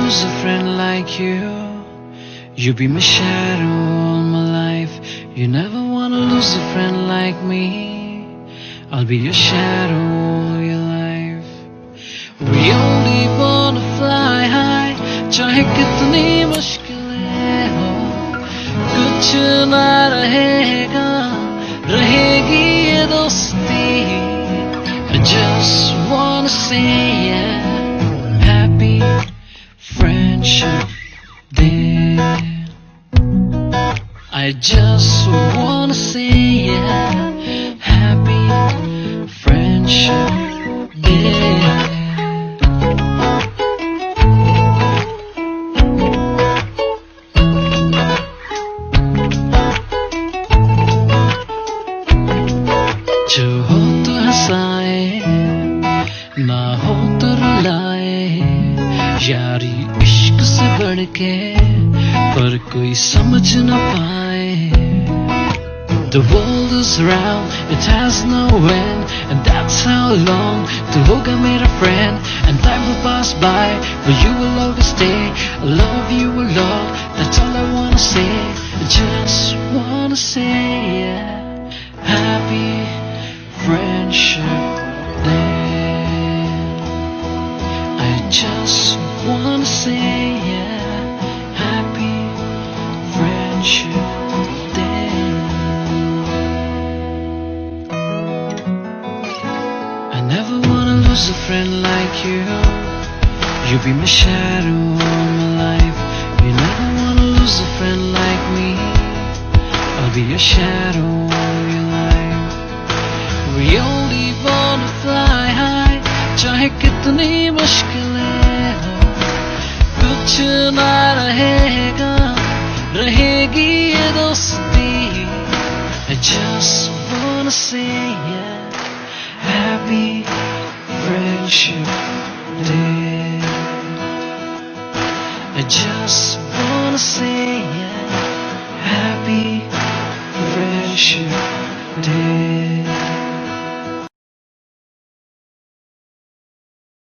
lose a friend like you. You be my shadow all my life. You never wanna lose a friend like me. I'll be your shadow all your life. We only wanna fly high, चाहे कितनी मुश्किलें हो, कुछ ना रहेगा, रहेगी ये दोस्ती. I just wanna say yeah, happy friendship day. I just wanna say yeah, happy friendship day. जो हो तो हंसाए, ना हो तो रुलाए, यारी इश्क से बढ़ के पर कोई समझ न पाए. The world is round, it has no end, and that's how long to hoga mera friend. And time will pass by, but you will always stay. I love you a lot, that's all I wanna say. I just wanna say yeah, happy friendship day. I just wanna say yeah, happy friendship day. I never wanna lose a friend like you. You be my shadow all my life. You never wanna lose a friend like me. I'll be your shadow all your life. We only wanna fly high, चाहे कितनी मुश्किलें हो, कुछ ना रहेगा, रहेगी ये दोस्ती. I just wanna say yeah, happy friendship day. I just wanna say yeah, happy friendship day.